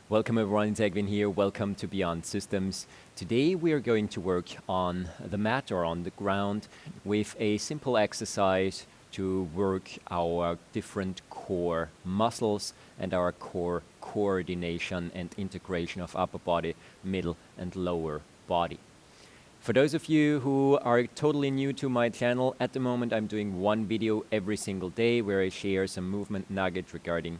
Welcome everyone, it's Egwin here. Welcome to Beyond Systems. Today we are going to work on the mat or on the ground with a simple exercise to work our different core muscles and our core coordination and integration of upper body, middle and lower body. For those of you who are totally new to my channel, at the moment I'm doing one video every single day where I share some movement nuggets regarding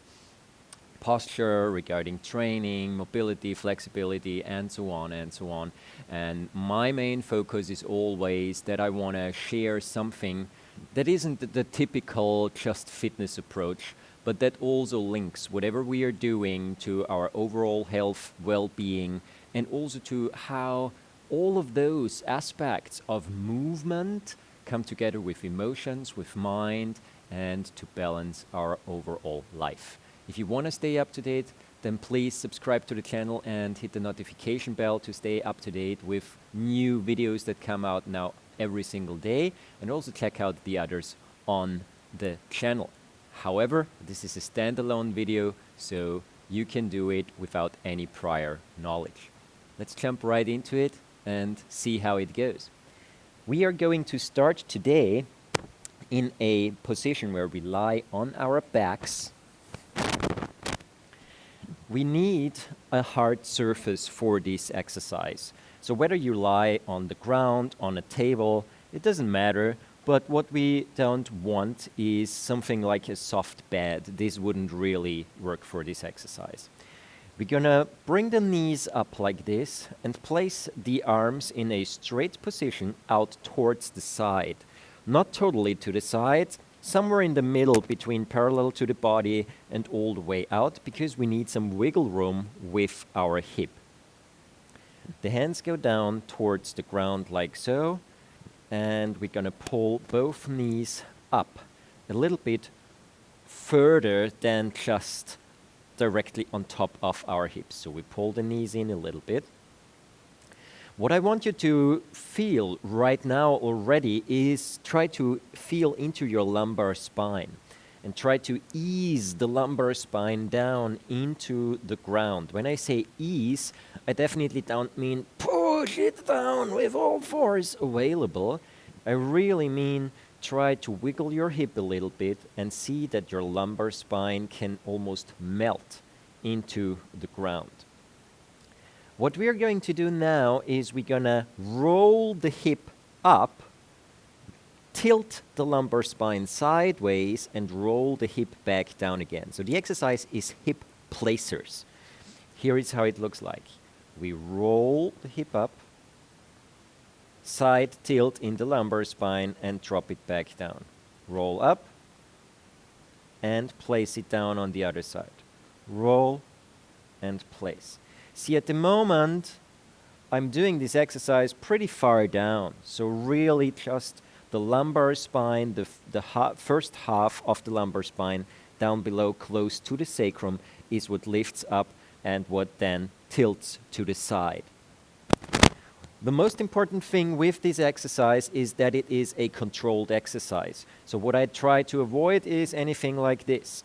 posture, regarding training, mobility, flexibility, and so on and so on. And my main focus is always that I want to share something that isn't the typical just fitness approach, but that also links whatever we are doing to our overall health, well-being, and also to how all of those aspects of movement come together with emotions, with mind, and to balance our overall life. If you want to stay up to date, then please subscribe to the channel and hit the notification bell to stay up to date with new videos that come out now every single day, and also check out the others on the channel. However, this is a standalone video, so you can do it without any prior knowledge. Let's jump right into it and see how it goes. We are going to start today in a position where we lie on our backs. We need a hard surface for this exercise. So whether you lie on the ground, on a table, it doesn't matter. But what we don't want is something like a soft bed. This wouldn't really work for this exercise. We're gonna bring the knees up like this and place the arms in a straight position out towards the side. Not totally to the side, somewhere in the middle between parallel to the body and all the way out, because we need some wiggle room with our hip. The hands go down towards the ground like so, and we're gonna pull both knees up a little bit further than just directly on top of our hips. So we pull the knees in a little bit. What I want you to feel right now already is try to feel into your lumbar spine and try to ease the lumbar spine down into the ground. When I say ease, I definitely don't mean push it down with all force available. I really mean try to wiggle your hip a little bit and see that your lumbar spine can almost melt into the ground. What we're going to do now is we're gonna roll the hip up, tilt the lumbar spine sideways, and roll the hip back down again. So the exercise is hip placers. Here is how it looks like. We roll the hip up, side tilt in the lumbar spine, and drop it back down. Roll up, and place it down on the other side. Roll, and place. See, at the moment, I'm doing this exercise pretty far down. So really just the lumbar spine, the first half of the lumbar spine down below close to the sacrum is what lifts up and what then tilts to the side. The most important thing with this exercise is that it is a controlled exercise. So what I try to avoid is anything like this.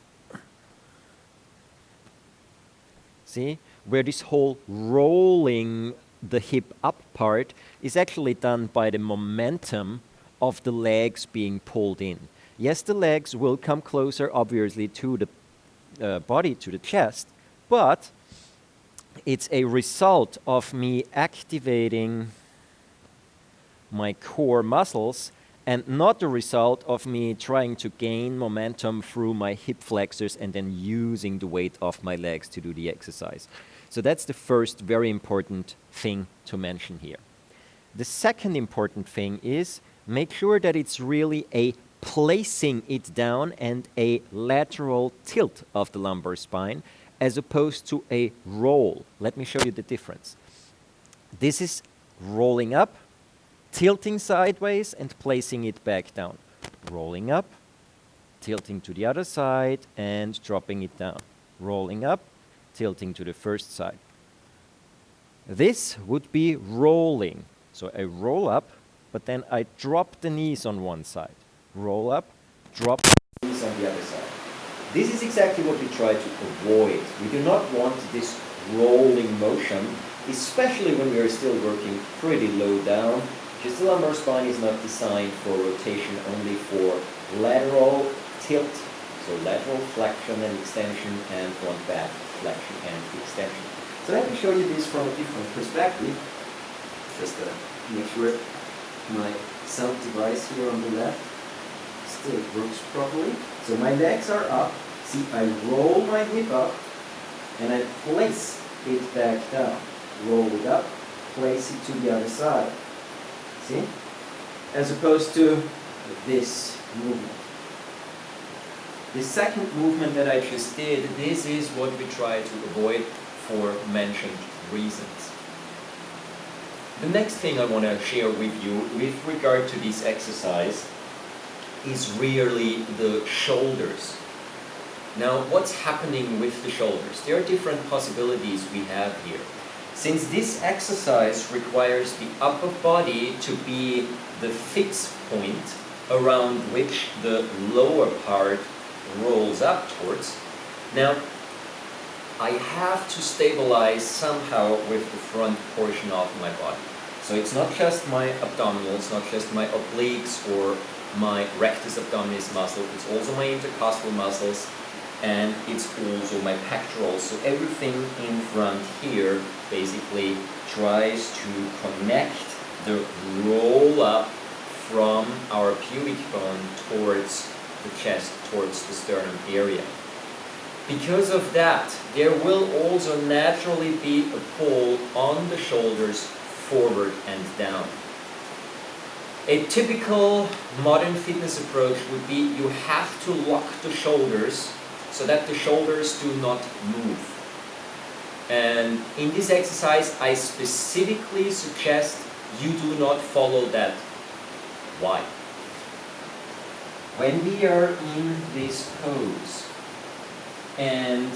See? Where this whole rolling the hip up part is actually done by the momentum of the legs being pulled in. Yes, the legs will come closer, obviously, to the body, to the chest, but it's a result of me activating my core muscles and not the result of me trying to gain momentum through my hip flexors and then using the weight of my legs to do the exercise. So that's the first very important thing to mention here. The second important thing is make sure that it's really a placing it down and a lateral tilt of the lumbar spine as opposed to a roll. Let me show you the difference. This is rolling up, tilting sideways and placing it back down. Rolling up, tilting to the other side and dropping it down. Rolling up, tilting to the first side. This would be rolling. So I roll up, but then I drop the knees on one side. Roll up, drop the knees on the other side. This is exactly what we try to avoid. We do not want this rolling motion, especially when we are still working pretty low down, because the lumbar spine is not designed for rotation, only for lateral tilt, so lateral flexion and extension, and front back flexion and extension. So let me show you this from a different perspective, just to make sure my sound device here on the left still works properly. So my legs are up. See, I roll my hip up and I place it back down. Roll it up, place it to the other side. See? As opposed to this movement. The second movement that I just did, this is what we try to avoid for mentioned reasons. The next thing I want to share with you with regard to this exercise is really the shoulders. Now, what's happening with the shoulders? There are different possibilities we have here. Since this exercise requires the upper body to be the fixed point around which the lower part rolls up towards, now I have to stabilize somehow with the front portion of my body. So it's not just my abdominals, not just my obliques or my rectus abdominis muscle, it's also my intercostal muscles, and it's also my pectorals. So everything in front here basically tries to connect the roll up from our pubic bone towards the chest, towards the sternum area. Because of that, there will also naturally be a pull on the shoulders forward and down. A typical modern fitness approach would be you have to lock the shoulders so that the shoulders do not move. And in this exercise, I specifically suggest you do not follow that. Why? When we are in this pose and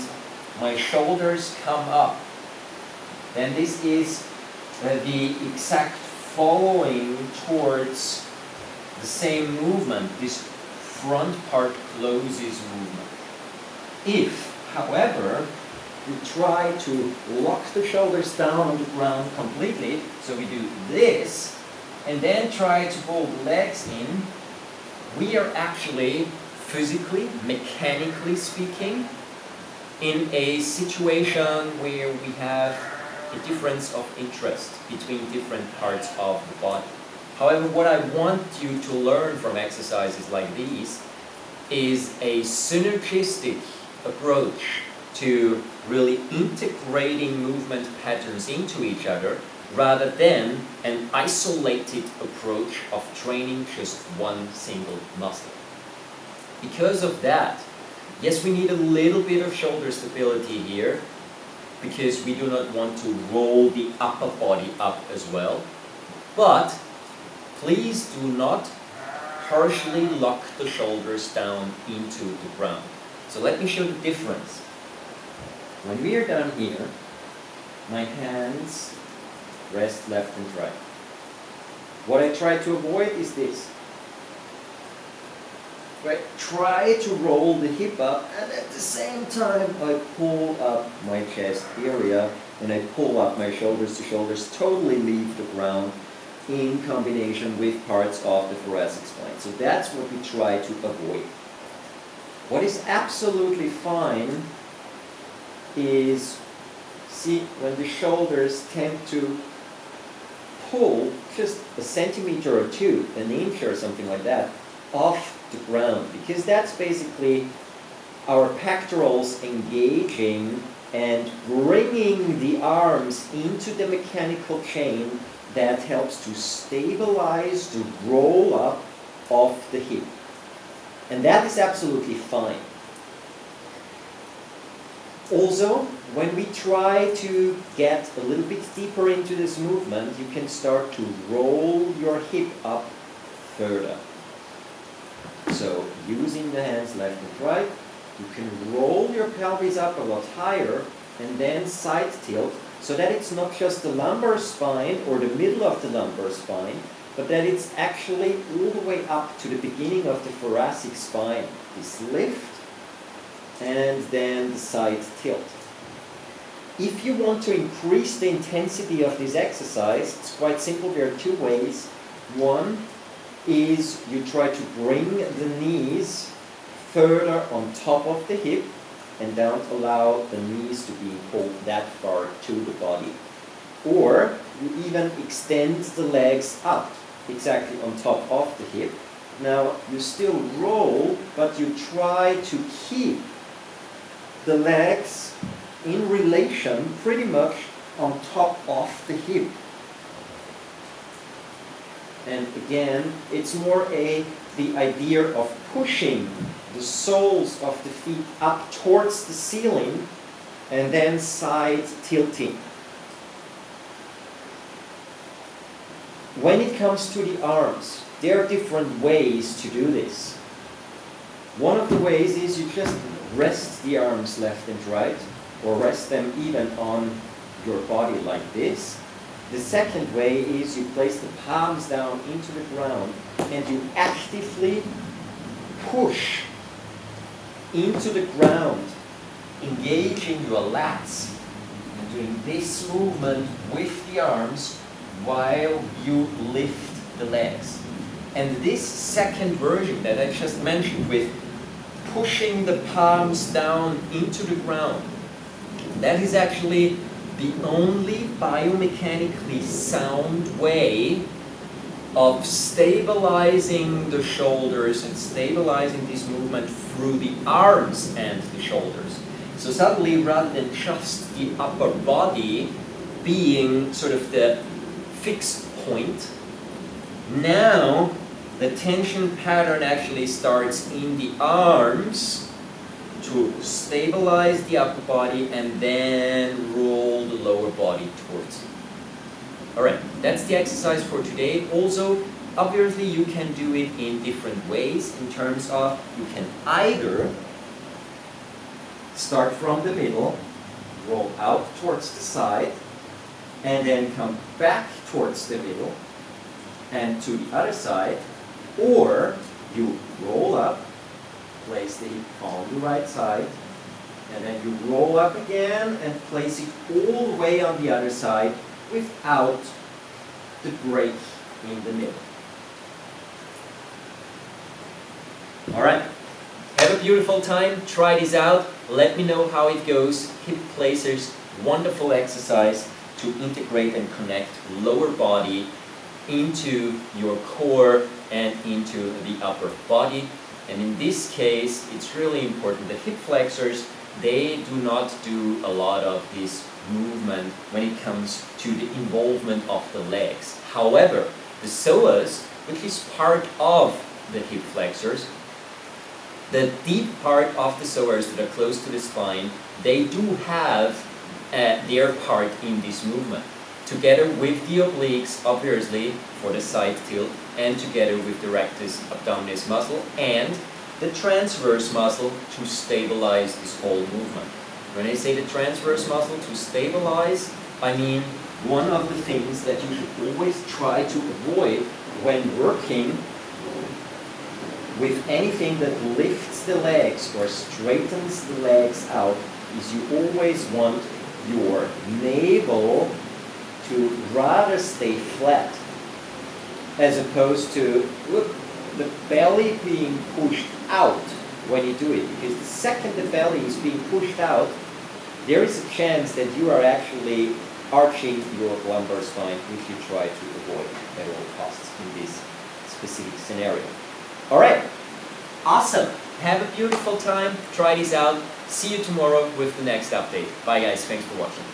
my shoulders come up, then this is the exact following towards the same movement, this front part closes movement. If, however, we try to lock the shoulders down on the ground completely, so we do this, and then try to pull the legs in, we are actually physically, mechanically speaking, in a situation where we have a difference of interest between different parts of the body. However, what I want you to learn from exercises like these is a synergistic approach to really integrating movement patterns into each other rather than an isolated approach of training just one single muscle. Because of that, yes, we need a little bit of shoulder stability here because we do not want to roll the upper body up as well. But please do not harshly lock the shoulders down into the ground. So let me show the difference. When we are down here, my hands rest left and right. What I try to avoid is this. Right? Try to roll the hip up, and at the same time I pull up my chest area and I pull up my shoulders. The shoulders totally leave the ground in combination with parts of the thoracic spine. So that's what we try to avoid. What is absolutely fine is, see, when the shoulders tend to pull just a centimeter or two, an inch or something like that, off the ground, because that's basically our pectorals engaging and bringing the arms into the mechanical chain that helps to stabilize the roll up of the hip. And that is absolutely fine. Also, when we try to get a little bit deeper into this movement, you can start to roll your hip up further. So, using the hands left and right, you can roll your pelvis up a lot higher and then side tilt so that it's not just the lumbar spine or the middle of the lumbar spine, but that it's actually all the way up to the beginning of the thoracic spine. This lift and then the side tilt. If you want to increase the intensity of this exercise, it's quite simple. There are two ways. One is you try to bring the knees further on top of the hip and don't allow the knees to be pulled that far to the body. Or you even extend the legs up exactly on top of the hip. Now you still roll, but you try to keep the legs in relation pretty much on top of the hip. And again, it's more the idea of pushing the soles of the feet up towards the ceiling and then side tilting. When it comes to the arms, there are different ways to do this. One of the ways is you just rest the arms left and right, or rest them even on your body like this. The second way is you place the palms down into the ground and you actively push into the ground, engaging your lats and doing this movement with the arms while you lift the legs. And this second version that I just mentioned with pushing the palms down into the ground, that is actually the only biomechanically sound way of stabilizing the shoulders and stabilizing this movement through the arms and the shoulders. So suddenly, rather than just the upper body being sort of the fixed point, now the tension pattern actually starts in the arms to stabilize the upper body and then roll the lower body towards you. Alright, that's the exercise for today. Also, obviously you can do it in different ways in terms of you can either start from the middle, roll out towards the side, and then come back towards the middle and to the other side, or you roll up, place the hip on the right side, and then you roll up again and place it all the way on the other side without the break in the middle. Alright, have a beautiful time, try this out, let me know how it goes. Hip placers, wonderful exercise to integrate and connect lower body into your core and into the upper body. And in this case, it's really important. The hip flexors, they do not do a lot of this movement when it comes to the involvement of the legs. However, the psoas, which is part of the hip flexors, the deep part of the psoas that are close to the spine, they do have their part in this movement, together with the obliques, obviously, for the side tilt, and together with the rectus abdominis muscle and the transverse muscle to stabilize this whole movement. When I say the transverse muscle to stabilize, I mean one of the things that you should always try to avoid when working with anything that lifts the legs or straightens the legs out is you always want your navel to rather stay flat, as opposed to, look, the belly being pushed out when you do it. Because the second the belly is being pushed out, there is a chance that you are actually arching your lumbar spine, which you try to avoid at all costs in this specific scenario. Alright, awesome. Have a beautiful time. Try this out. See you tomorrow with the next update. Bye guys, thanks for watching.